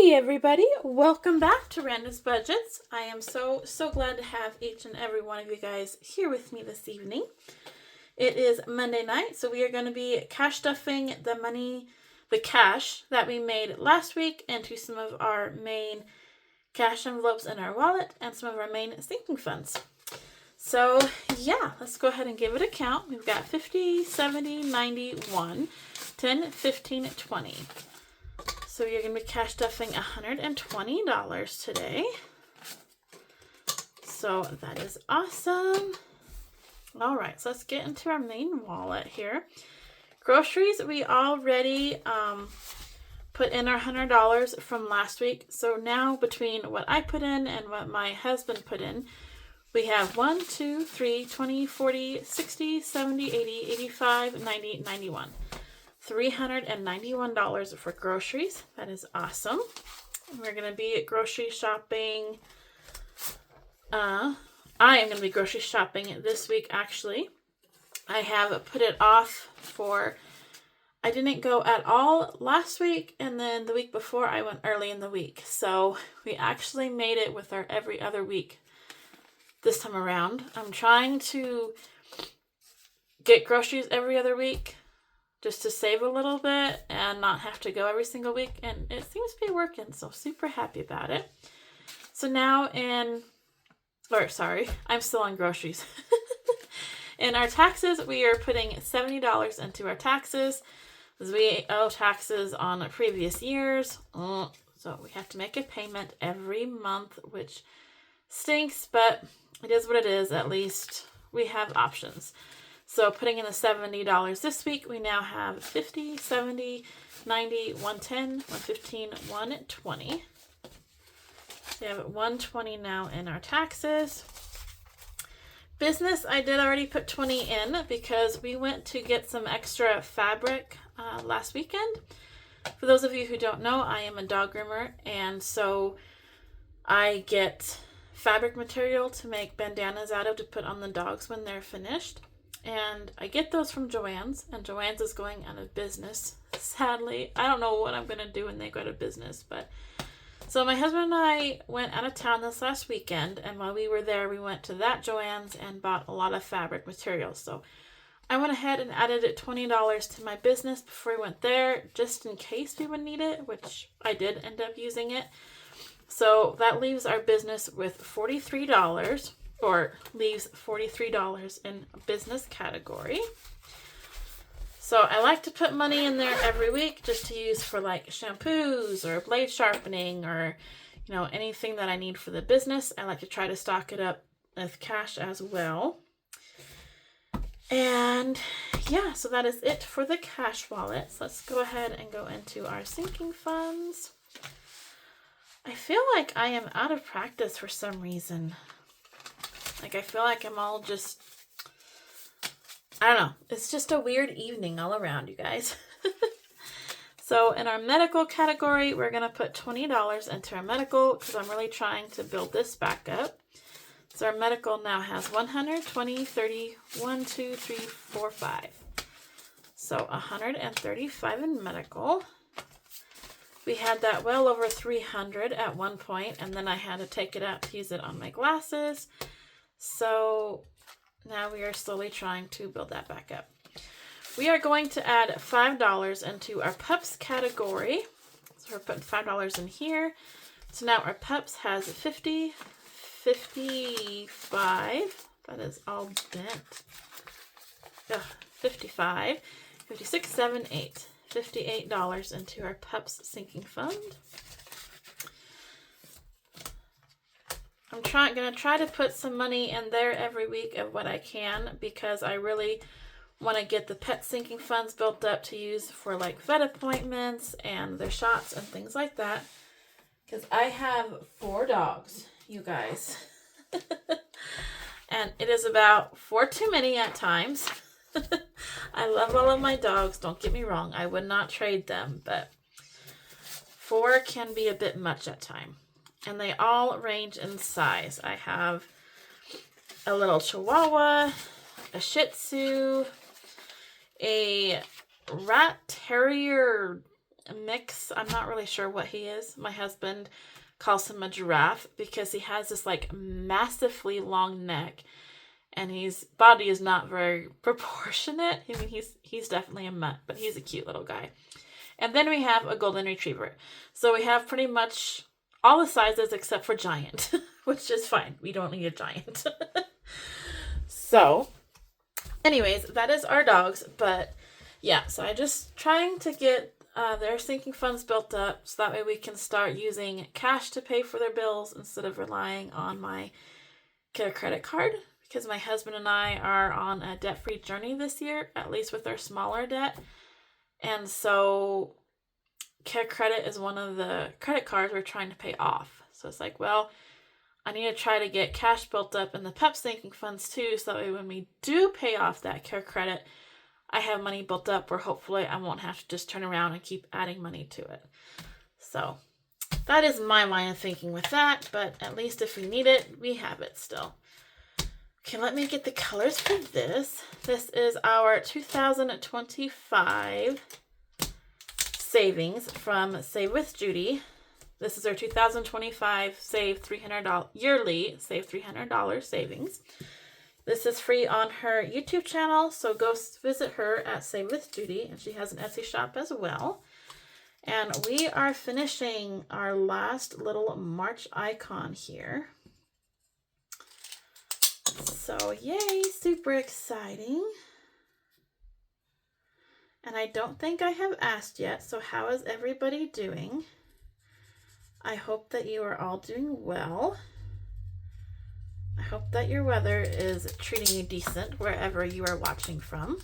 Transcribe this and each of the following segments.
Hey everybody, welcome back to Randa's Budgets. I am so glad to have each and every one of you guys here with me this evening. It is Monday night, so we are going to be cash stuffing the cash that we made last week into some of our main cash envelopes in our wallet and some of our main sinking funds. So yeah, let's go ahead and give it a count. We've got 50, 70, 91, 10, 15, 20. So you're going to be cash stuffing $120 today. So that is awesome. All right, so let's get into our main wallet here. Groceries, we already put in our $100 from last week. So now between what I put in and what my husband put in, we have 1, 2, 3, 20, 40, 60, 70, 80, 85, 90, 91. $391 for groceries. That is awesome. We're going to be grocery shopping. I am going to be grocery shopping this week, actually. I have put it off I didn't go at all last week, and then the week before I went early in the week. So we actually made it with our every other week this time around. I'm trying to get groceries every other week, just to save a little bit and not have to go every single week. And it seems to be working, so super happy about it. So now I'm still on groceries. In our taxes, we are putting $70 into our taxes, because we owe taxes on previous years. So we have to make a payment every month, which stinks, but it is what it is. At least we have options. So putting in the $70 this week, we now have 50, 70, 90, 110, 115, 120. We have 120 now in our taxes. Business, I did already put 20 in because we went to get some extra fabric last weekend. For those of you who don't know, I am a dog groomer, and so I get fabric material to make bandanas out of to put on the dogs when they're finished. And I get those from Joann's, and Joann's is going out of business, sadly. I don't know what I'm going to do when they go out of business, but... So my husband and I went out of town this last weekend, and while we were there, we went to that Joann's and bought a lot of fabric materials. So I went ahead and added $20 to my business before we went there, just in case we would need it, which I did end up using it. So that leaves our business with $43. Or leaves $43 in business category. So I like to put money in there every week just to use for like shampoos or blade sharpening or, anything that I need for the business. I like to try to stock it up with cash as well. And yeah, so that is it for the cash wallet. So let's go ahead and go into our sinking funds. I feel like I am out of practice for some reason. I feel like I'm all just, I don't know. It's just a weird evening all around, you guys. So in our medical category, we're going to put $20 into our medical because I'm really trying to build this back up. So our medical now has 100, 20, 30, 1, 2, 3, 4, 5. So 135 in medical. We had that well over 300 at one point, and then I had to take it out to use it on my glasses. So now we are slowly trying to build that back up. We are going to add $5 into our pups category. So we're putting $5 in here. So now our pups has 50, 55. That is all bent. 55, 56, 7, 8. $58 into our pups sinking fund. I'm going to try to put some money in there every week of what I can because I really want to get the pet sinking funds built up to use for like vet appointments and their shots and things like that. Because I have 4 dogs, you guys. And it is about 4 too many at times. I love all of my dogs, don't get me wrong. I would not trade them, but 4 can be a bit much at times. And they all range in size. I have a little Chihuahua, a Shih Tzu, a Rat Terrier mix. I'm not really sure what he is. My husband calls him a giraffe because he has this like massively long neck, and his body is not very proportionate. I mean, he's definitely a mutt, but he's a cute little guy. And then we have a golden retriever. So we have pretty much all the sizes except for giant, which is fine. We don't need a giant. So, anyways, that is our dogs. But yeah, so I'm just trying to get their sinking funds built up so that way we can start using cash to pay for their bills instead of relying on my Care credit card, because my husband and I are on a debt-free journey this year, at least with our smaller debt. And so Care Credit is one of the credit cards we're trying to pay off. So it's like, well, I need to try to get cash built up in the PEP sinking funds too, so that way when we do pay off that Care Credit, I have money built up where hopefully I won't have to just turn around and keep adding money to it. So that is my line of thinking with that, but at least if we need it, we have it still. Okay, let me get the colors for this. This is our 2025 savings from Save with Judy. This is our 2025 Save $300 yearly Save $300 savings. This is free on her YouTube channel, so go visit her at Save with Judy, and she has an Etsy shop as well. And we are finishing our last little March icon here. So yay, super exciting. And I don't think I have asked yet, so how is everybody doing? I hope that you are all doing well. I hope that your weather is treating you decent wherever you are watching from.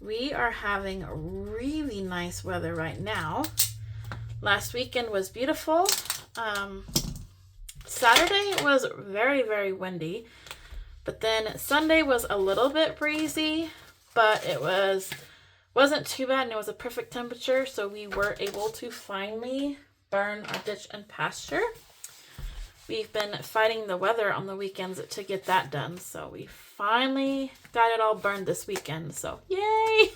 We are having really nice weather right now. Last weekend was beautiful. Saturday was very, very windy. But then Sunday was a little bit breezy, but it wasn't too bad, and it was a perfect temperature, so we were able to finally burn our ditch and pasture. We've been fighting the weather on the weekends to get that done, so we finally got it all burned this weekend, so yay!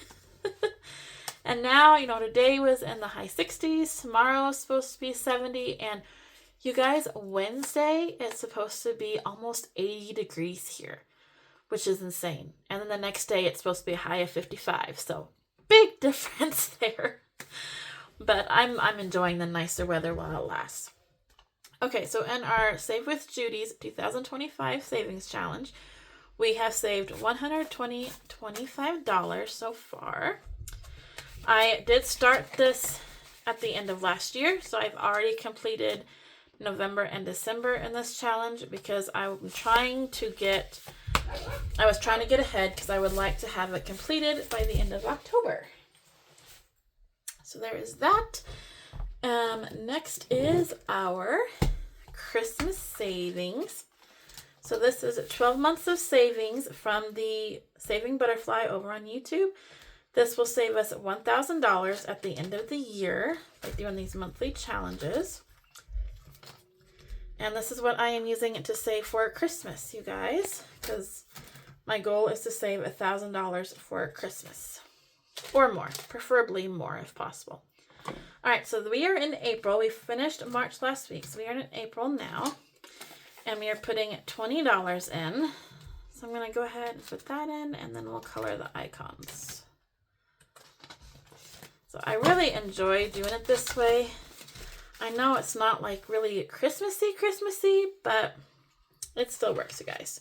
And now, today was in the high 60s, tomorrow is supposed to be 70, and you guys, Wednesday it's supposed to be almost 80 degrees here, which is insane. And then the next day it's supposed to be a high of 55, so big difference there. But I'm enjoying the nicer weather while it lasts. Okay, so in our Save with Judy's 2025 Savings Challenge, we have saved $125 so far. I did start this at the end of last year, so I've already completed November and December in this challenge because I was trying to get ahead because I would like to have it completed by the end of October. So there is that. Next is our Christmas savings. So this is 12 months of savings from the Saving Butterfly over on YouTube. This will save us $1,000 at the end of the year by doing these monthly challenges. And this is what I am using it to save for Christmas, you guys, because my goal is to save $1,000 for Christmas. Or more, preferably more if possible. All right, so we are in April. We finished March last week, so we are in April now. And we are putting $20 in. So I'm going to go ahead and put that in, and then we'll color the icons. So I really enjoy doing it this way. I know it's not like really Christmassy, but it still works, you guys.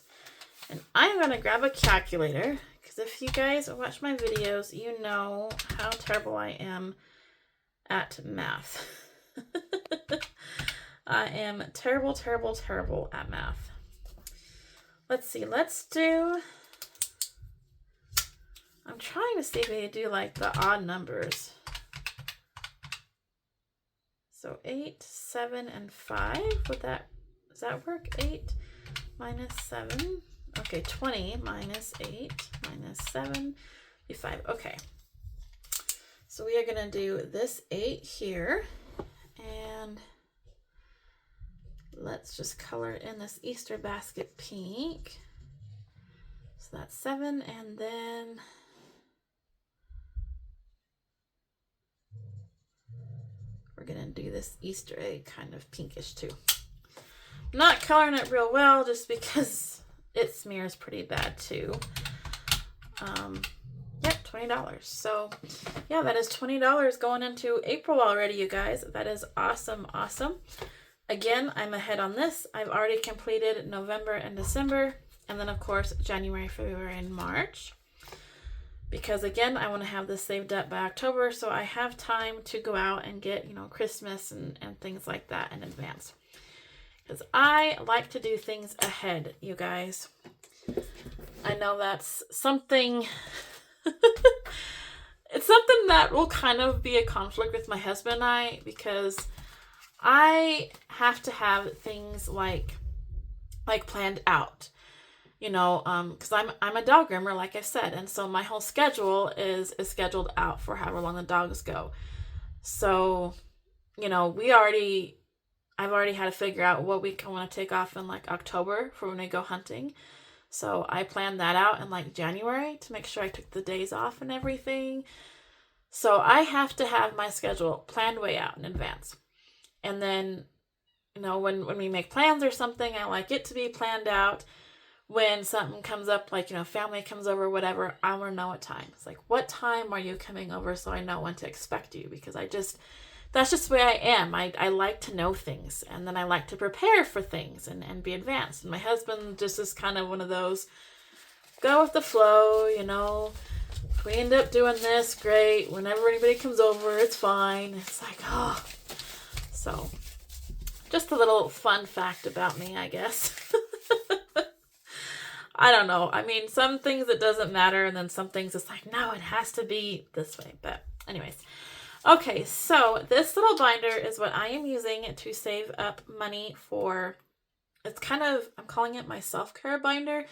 And I'm going to grab a calculator, because if you guys watch my videos, you know how terrible I am at math. I am terrible, terrible, terrible at math. Let's see, I'm trying to see if we can do like the odd numbers. So 8, 7, and 5, does that work? 8 minus 7, okay, 20 minus 8 minus 7, be 5, okay. So we are going to do this 8 here, and let's just color in this Easter basket pink. So that's 7, and then we're going to do this Easter egg kind of pinkish too. Not coloring it real well just because it smears pretty bad too. Yep, $20. So yeah, that is $20 going into April already, you guys. That is awesome, awesome. Again, I'm ahead on this. I've already completed November and December, and then of course January, February, and March. Because again, I want to have this saved up by October, so I have time to go out and get, you know, Christmas and things like that in advance. Because I like to do things ahead, you guys. I know that's something, it's something that will kind of be a conflict with my husband and I, because I have to have things like planned out. You know, because I'm a dog groomer, like I said, and so my whole schedule is scheduled out for however long the dogs go. So, you know, I've already had to figure out what week I want to take off in like October for when I go hunting. So I planned that out in like January to make sure I took the days off and everything. So I have to have my schedule planned way out in advance. And then, you know, when we make plans or something, I like it to be planned out. When something comes up, like, you know, family comes over, whatever, I want to know what time. It's like, what time are you coming over so I know when to expect you? Because that's just the way I am. I like to know things, and then I like to prepare for things and be advanced. And my husband just is kind of one of those, go with the flow, you know. If we end up doing this, great. Whenever anybody comes over, it's fine. It's like, oh. So, just a little fun fact about me, I guess. I don't know. I mean, some things it doesn't matter, and then some things it's like, no, it has to be this way. But anyways. Okay, so this little binder is what I am using to save up money for, it's kind of, I'm calling it my self-care binder.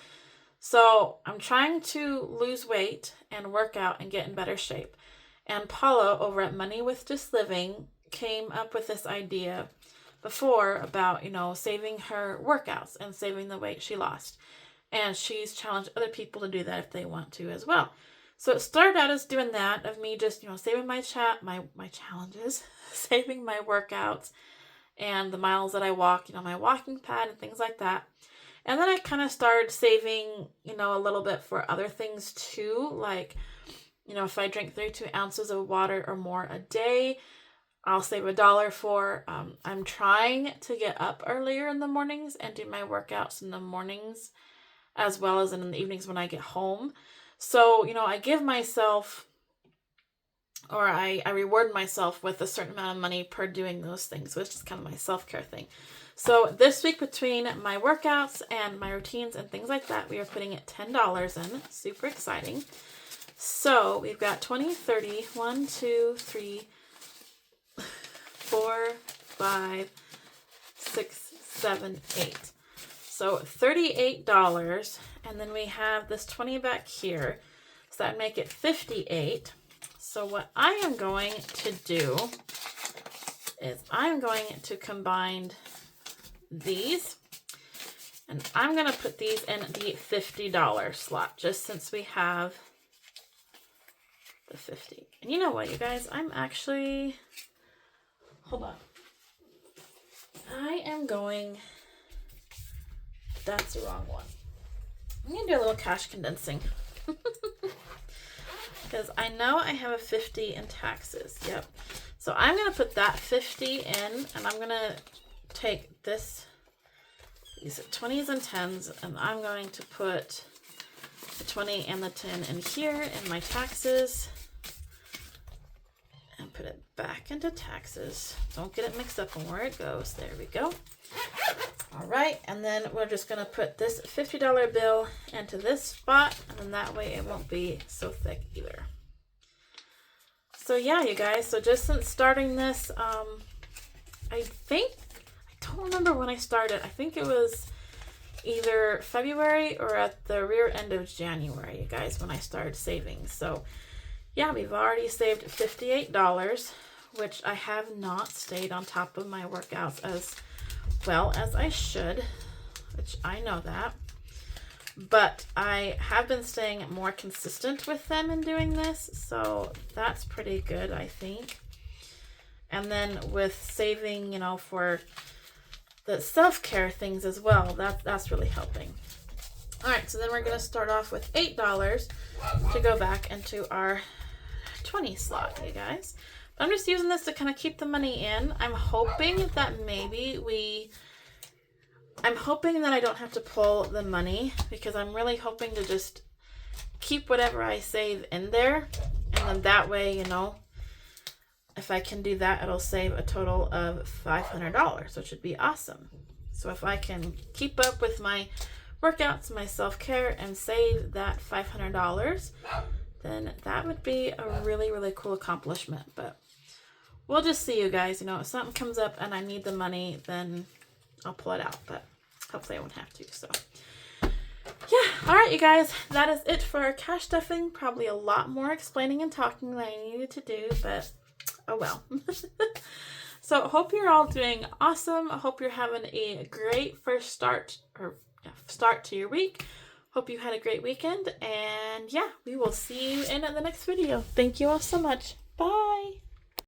So I'm trying to lose weight and work out and get in better shape. And Paula over at Money with Just Living came up with this idea before about, you know, saving her workouts and saving the weight she lost. And she's challenged other people to do that if they want to as well. So it started out as doing that, of me just, you know, saving my challenges, saving my workouts and the miles that I walk, you know, my walking pad and things like that. And then I kind of started saving, you know, a little bit for other things too. Like, you know, if I drink 32 ounces of water or more a day, I'll save $1 for. I'm trying to get up earlier in the mornings and do my workouts in the mornings, as well as in the evenings when I get home. So, you know, I give myself, or I reward myself with a certain amount of money per doing those things, which is kind of my self-care thing. So this week, between my workouts and my routines and things like that, we are putting at $10 in. Super exciting. So we've got 20, 30, 1, 2, 3, 4, 5, 6, 7, 8. So $38, and then we have this 20 back here, so that'd make it 58. So what I am going to do is I'm going to combine these, and I'm going to put these in the $50 slot, just since we have the 50. And you know what, you guys, I'm actually, hold on. I am going, that's the wrong one. I'm going to do a little cash condensing. Because I know I have a 50 in taxes. Yep. So I'm going to put that 50 in, and I'm going to take these 20s and 10s, and I'm going to put the 20 and the 10 in here in my taxes. And put it back into taxes. Don't get it mixed up on where it goes. There we go. All right, and then we're just going to put this $50 bill into this spot, and then that way it won't be so thick either. So yeah, you guys, so just since starting this, I don't remember when I started. I think it was either February or at the rear end of January, you guys, when I started saving. So yeah, we've already saved $58, which I have not stayed on top of my workouts as well as I should, which I know that. But I have been staying more consistent with them in doing this, so that's pretty good, I think. And then with saving, you know, for the self-care things as well, that's really helping. All right, so then we're going to start off with $8 to go back into our 20 slot, you guys. But I'm just using this to kind of keep the money in. I'm hoping that I don't have to pull the money, because I'm really hoping to just keep whatever I save in there. And then that way, you know, if I can do that, it'll save a total of $500, which would be awesome. So if I can keep up with my workouts, my self-care, and save that $500, then that would be a really, really cool accomplishment. But we'll just see, you guys. You know, if something comes up and I need the money, then I'll pull it out. But hopefully I won't have to. So yeah, all right, you guys, that is it for our cash stuffing. Probably a lot more explaining and talking than I needed to do, but oh well. So hope you're all doing awesome. I hope you're having a great first start to your week. Hope you had a great weekend, and yeah, we will see you in the next video. Thank you all so much. Bye.